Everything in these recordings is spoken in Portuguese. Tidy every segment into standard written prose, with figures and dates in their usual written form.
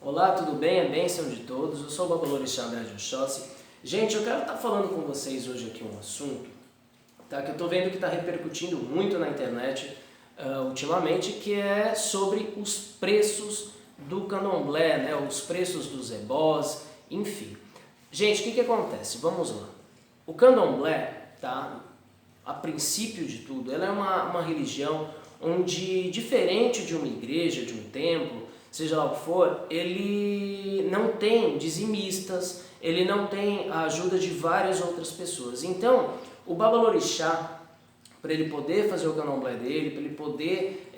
Olá, tudo bem? A bênção de todos. Eu sou o Babalorixá Andrade Oxóssi. Gente, eu quero estar falando com vocês hoje aqui um assunto, tá, que eu estou vendo que está repercutindo muito na internet ultimamente, que é sobre os preços do candomblé, né, os preços dos ebós, enfim. Gente, o que acontece? Vamos lá. O candomblé, tá, a princípio de tudo, ela é uma religião onde, diferente de uma igreja, de um templo, seja lá o que for, ele não tem dizimistas, ele não tem a ajuda de várias outras pessoas. Então, o Babalorixá, para ele poder fazer o candomblé dele, para ele poder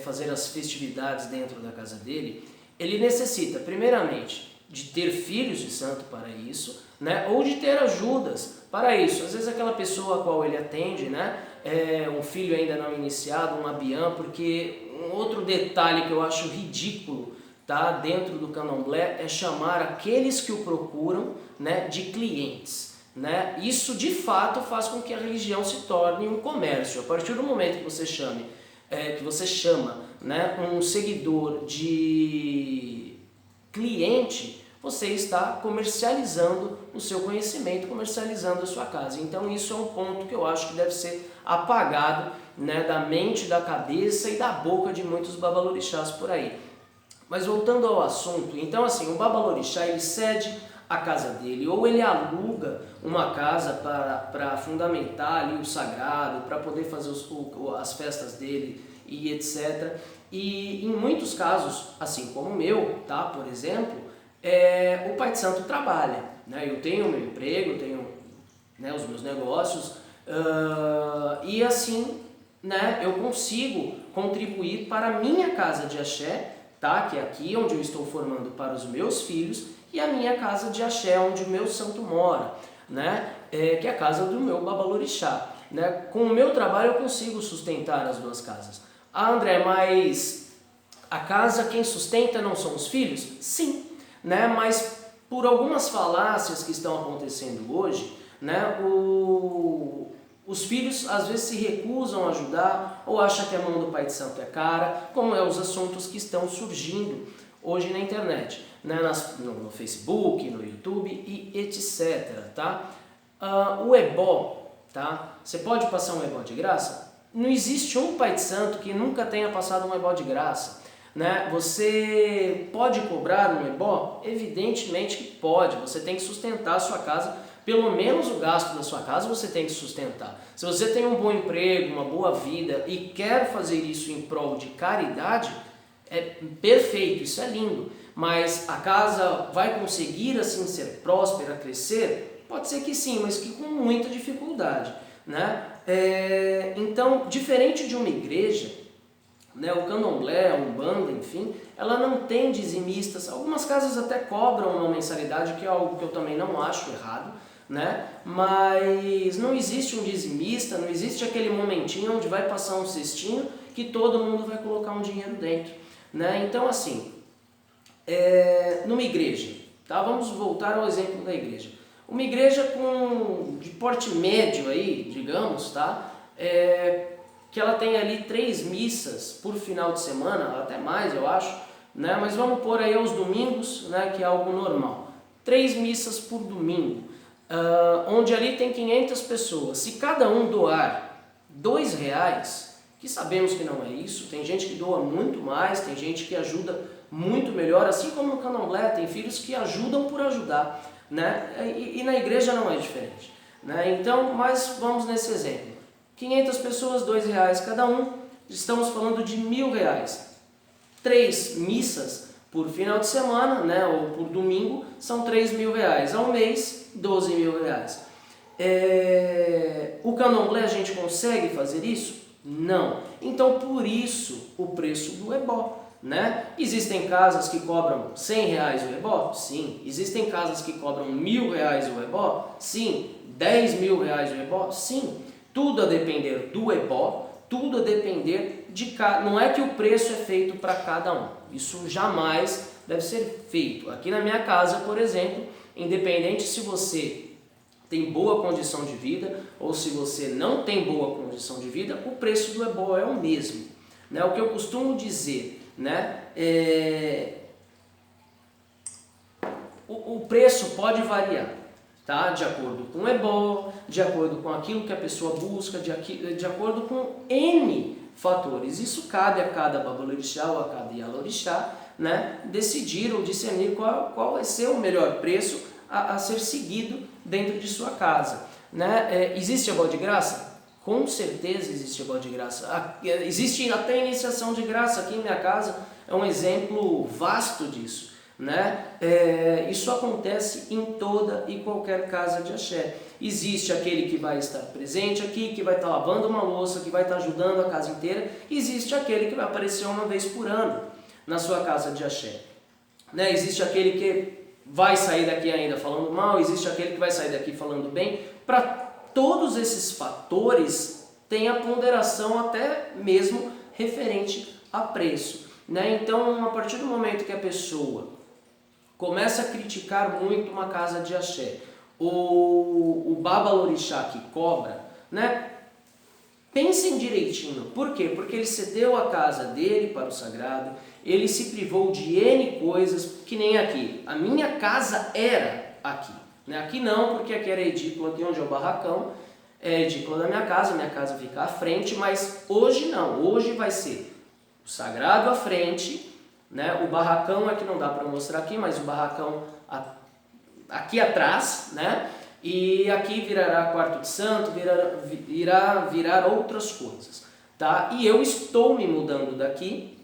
fazer as festividades dentro da casa dele, ele necessita, primeiramente, de ter filhos de santo para isso, né? Ou de ter ajudas para isso. Às vezes aquela pessoa a qual ele atende, né? Um filho ainda não iniciado, um abiã, porque um outro detalhe que eu acho ridículo, tá, dentro do candomblé é chamar aqueles que o procuram, né, de clientes. Né? Isso de fato faz com que a religião se torne um comércio. A partir do momento que você chama, né, um seguidor de cliente, você está comercializando o seu conhecimento, comercializando a sua casa. Então isso é um ponto que eu acho que deve ser apagado, né, da mente, da cabeça e da boca de muitos babalorixás por aí. Mas voltando ao assunto, então assim, o babalorixá ele cede a casa dele, ou ele aluga uma casa para fundamentar ali o sagrado, para poder fazer as festas dele e etc. E em muitos casos, assim como o meu, tá, por exemplo, o Pai de Santo trabalha, né? Eu tenho o meu emprego, eu tenho, né, os meus negócios, e assim, né, eu consigo contribuir para a minha casa de axé, tá, que é aqui onde eu estou formando para os meus filhos, e a minha casa de axé, onde o meu santo mora, né, que é a casa do meu babalorixá. Né? Com o meu trabalho eu consigo sustentar as duas casas. Ah, André, mas a casa quem sustenta não são os filhos? Sim, né? Mas por algumas falácias que estão acontecendo hoje, né, os filhos às vezes se recusam a ajudar ou acham que a mão do Pai de Santo é cara, como os assuntos que estão surgindo hoje na internet, né, no Facebook, no YouTube e etc. Tá? O ebó, tá? Você pode passar um ebó de graça? Não existe um Pai de Santo que nunca tenha passado um ebó de graça. Né? Você pode cobrar um ebó? Evidentemente que pode, você tem que sustentar a sua casa, pelo menos o gasto da sua casa você tem que sustentar. Se você tem um bom emprego, uma boa vida e quer fazer isso em prol de caridade, é perfeito, isso é lindo, mas a casa vai conseguir assim ser próspera, crescer? Pode ser que sim, mas que com muita dificuldade. Né? Então, diferente de uma igreja, né, o candomblé, a umbanda, enfim, ela não tem dizimistas. Algumas casas até cobram uma mensalidade, que é algo que eu também não acho errado, né? Mas não existe um dizimista, não existe aquele momentinho onde vai passar um cestinho que todo mundo vai colocar um dinheiro dentro. Né? Então, assim, numa igreja, tá? Vamos voltar ao exemplo da igreja. Uma igreja de porte médio aí, digamos, tá? Que ela tem ali 3 missas por final de semana, até mais eu acho, né? Mas vamos pôr aí aos domingos, né, que é algo normal. 3 missas por domingo, onde ali tem 500 pessoas. Se cada um doar R$2, que sabemos que não é isso, tem gente que doa muito mais, tem gente que ajuda muito melhor, assim como no candomblé, tem filhos que ajudam por ajudar, né? E na igreja não é diferente, né? Então, mas vamos nesse exemplo, 500 pessoas, R$2 cada um, estamos falando de R$1.000, 3 missas por final de semana, né, ou por domingo, são R$3.000, ao mês, R$12.000. O candomblé a gente consegue fazer isso? Não. Então, por isso, o preço do ebó. Né? Existem casas que cobram R$100 o ebó? Sim. Existem casas que cobram R$1.000 o ebó? Sim. R$10.000 o ebó? Sim. Tudo a depender do ebó, tudo a depender de cada... Não é que o preço é feito para cada um. Isso jamais deve ser feito. Aqui na minha casa, por exemplo, independente se você tem boa condição de vida ou se você não tem boa condição de vida, o preço do ebó é o mesmo. Né? O que eu costumo dizer, né, o preço pode variar, tá? De acordo com o ebó, de acordo com aquilo que a pessoa busca, de acordo com N fatores. Isso cabe a cada babalorixá ou a cada ialorixá, né, decidir ou discernir qual vai ser o melhor preço a ser seguido dentro de sua casa, né? Existe ebó de graça? Com certeza existe ebó de graça. Existe até iniciação de graça. Aqui em minha casa é um exemplo vasto disso, né? Isso acontece em toda e qualquer casa de axé. Existe aquele que vai estar presente aqui, que vai estar lavando uma louça, que vai estar ajudando a casa inteira. Existe aquele que vai aparecer uma vez por ano na sua casa de axé, né? Existe aquele que vai sair daqui ainda falando mal, existe aquele que vai sair daqui falando bem. Para todos esses fatores tem a ponderação até mesmo referente a preço, né? Então, a partir do momento que a pessoa começa a criticar muito uma casa de axé, o babalorixá que cobra, né? Pensem direitinho. Por quê? Porque ele cedeu a casa dele para o sagrado, ele se privou de N coisas, que nem aqui. A minha casa era aqui, né? Aqui não, porque aqui era a edícula, aqui onde é o barracão, é a edícula da minha casa fica à frente, mas hoje não. Hoje vai ser o sagrado à frente, né? O barracão é que não dá para mostrar aqui, mas o barracão aqui atrás, né? E aqui virará quarto de santo, virar outras coisas, tá? E eu estou me mudando daqui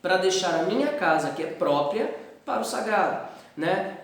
para deixar a minha casa, que é própria, para o sagrado, né?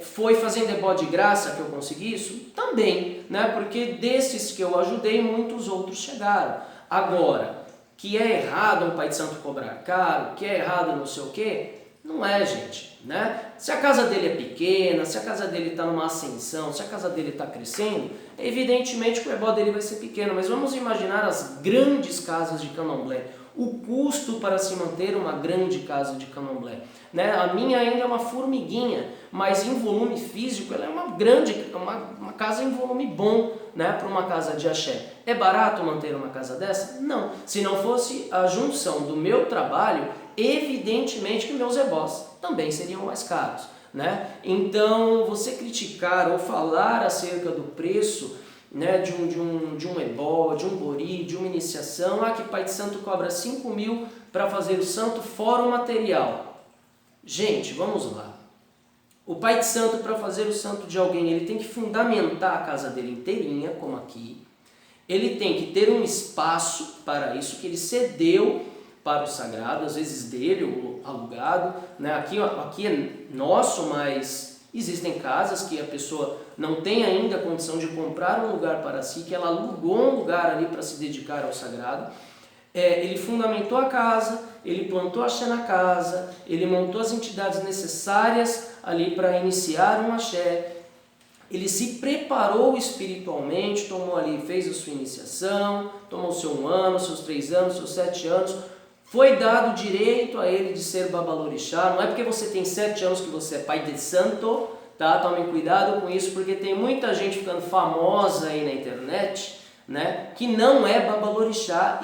Foi fazendo ebó de graça que eu consegui isso? Também, né? Porque desses que eu ajudei, muitos outros chegaram. Agora, que é errado um pai de santo cobrar caro, que é errado não sei o quê, não é, gente, né? Se a casa dele é pequena, se a casa dele está numa ascensão, se a casa dele está crescendo, evidentemente que o ebó dele vai ser pequeno, mas vamos imaginar as grandes casas de candomblé, o custo para se manter uma grande casa de candomblé, né? A minha ainda é uma formiguinha, mas em volume físico ela é uma grande, uma casa em volume bom, né? Para uma casa de axé. É barato manter uma casa dessa? Não. Se não fosse a junção do meu trabalho, evidentemente que meus ebós também seriam mais caros, né? Então, você criticar ou falar acerca do preço, né, de um ebó, de um bori, de uma iniciação, que pai de santo cobra 5.000 para fazer o santo fora o material. Gente, vamos lá. O pai de santo, para fazer o santo de alguém, ele tem que fundamentar a casa dele inteirinha, como aqui. Ele tem que ter um espaço para isso, que ele cedeu para o sagrado, às vezes dele ou alugado, né? Aqui é nosso, mas existem casas que a pessoa não tem ainda a condição de comprar um lugar para si, que ela alugou um lugar ali para se dedicar ao sagrado. Ele fundamentou a casa, ele plantou axé na casa, ele montou as entidades necessárias ali para iniciar um axé, ele se preparou espiritualmente, tomou ali, fez a sua iniciação, tomou seu 1 ano, seus 3 anos, seus 7 anos, foi dado o direito a ele de ser babalorixá. Não é porque você tem 7 anos que você é pai de santo, tá? Tomem cuidado com isso, porque tem muita gente ficando famosa aí na internet, né, que não é babalorixá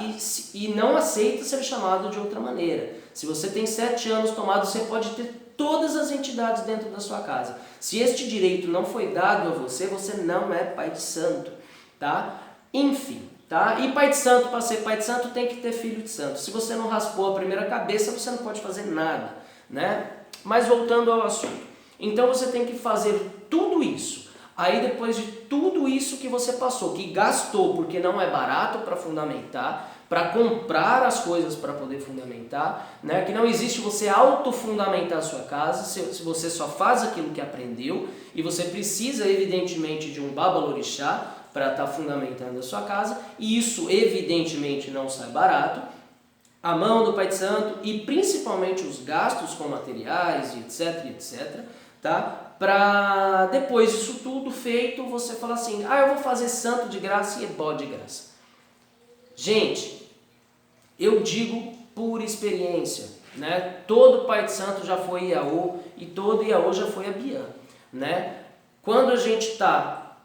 e não aceita ser chamado de outra maneira. Se você tem 7 anos tomado, você pode ter todas as entidades dentro da sua casa. Se este direito não foi dado a você, você não é pai de santo, tá? Enfim, tá? E pai de santo, para ser pai de santo, tem que ter filho de santo. Se você não raspou a primeira cabeça, você não pode fazer nada, né? Mas voltando ao assunto. Então você tem que fazer tudo isso. Aí depois de tudo isso que você passou, que gastou, porque não é barato para fundamentar, para comprar as coisas para poder fundamentar, né? Que não existe você autofundamentar a sua casa, se você só faz aquilo que aprendeu, e você precisa evidentemente de um babalorixá para estar fundamentando a sua casa, e isso evidentemente não sai barato, a mão do pai de santo e principalmente os gastos com materiais, etc, tá? Para depois disso tudo feito, você falar assim, eu vou fazer santo de graça e ebó de graça. Gente, eu digo por experiência, né? Todo pai de santo já foi Iaô e todo Iaô já foi Abiã, né? Quando a gente está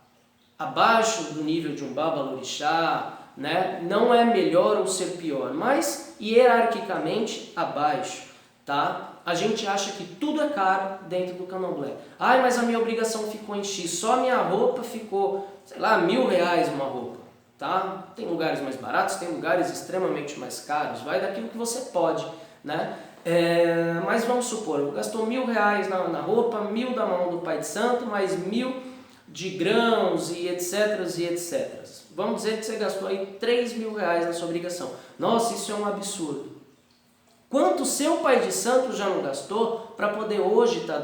abaixo do nível de um babalorixá, né? Não é melhor ou ser pior, mas hierarquicamente abaixo. tá? A gente acha que tudo é caro dentro do candomblé. Ai, mas a minha obrigação ficou em X, só a minha roupa ficou, sei lá, R$1.000 uma roupa, tá? Tem lugares mais baratos, tem lugares extremamente mais caros, vai daquilo que você pode, né? Mas vamos supor, gastou R$1.000 na roupa, 1.000 da mão do Pai de Santo, mais 1.000 de grãos e etc, e etc. Vamos dizer que você gastou aí R$3.000 na sua obrigação. Nossa, isso é um absurdo. Quanto seu Pai de Santo já não gastou para poder hoje estar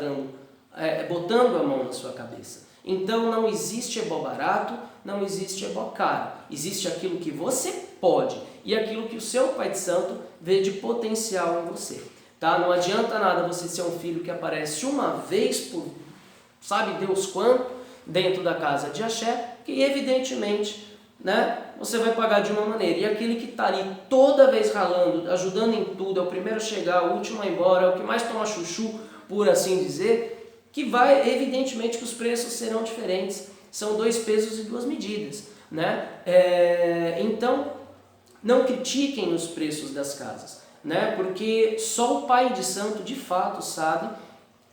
botando a mão na sua cabeça? Então não existe ebó barato, não existe ebó caro. Existe aquilo que você pode e aquilo que o seu Pai de Santo vê de potencial em você. Tá? Não adianta nada você ser um filho que aparece uma vez por sabe Deus quanto dentro da casa de axé, que evidentemente, né, você vai pagar de uma maneira. E aquele que está ali toda vez ralando, ajudando em tudo, é o primeiro a chegar, o último a ir embora, é o que mais toma chuchu, por assim dizer, que vai, evidentemente que os preços serão diferentes. São 2 pesos e 2 medidas. Né? Então, não critiquem os preços das casas, né? Porque só o Pai de Santo de fato sabe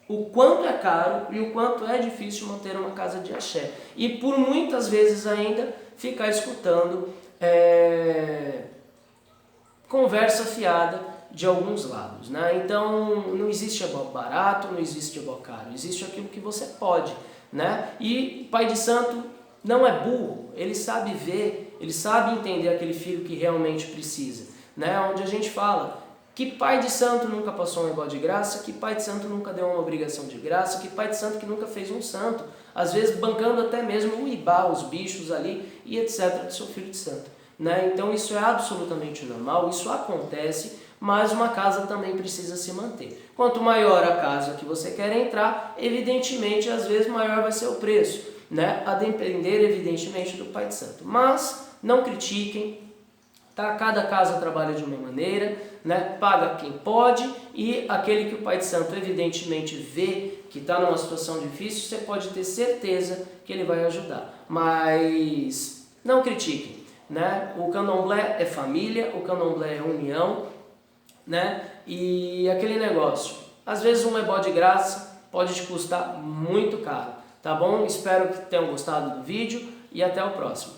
o quanto é caro e o quanto é difícil manter uma casa de axé. E por muitas vezes ainda ficar escutando conversa fiada de alguns lados, né? Então não existe ebó barato, não existe ebó caro, existe aquilo que você pode, né? E o Pai de Santo não é burro, ele sabe ver, ele sabe entender aquele filho que realmente precisa, né? Onde a gente fala, que Pai de Santo nunca passou um ebó de graça, que Pai de Santo nunca deu uma obrigação de graça, que Pai de Santo que nunca fez um santo, às vezes bancando até mesmo o ibá, os bichos ali e etc. do seu filho de santo, né? Então isso é absolutamente normal, isso acontece, mas uma casa também precisa se manter. Quanto maior a casa que você quer entrar, evidentemente, às vezes maior vai ser o preço, né? A depender, evidentemente, do Pai de Santo. Mas não critiquem, tá? Cada casa trabalha de uma maneira, né? Paga quem pode e aquele que o Pai de Santo evidentemente vê que está numa situação difícil, você pode ter certeza que ele vai ajudar. Mas não critiquem, né? O candomblé é família, o candomblé é união, né? E aquele negócio, às vezes um ebó de graça pode te custar muito caro, tá bom? Espero que tenham gostado do vídeo e até o próximo.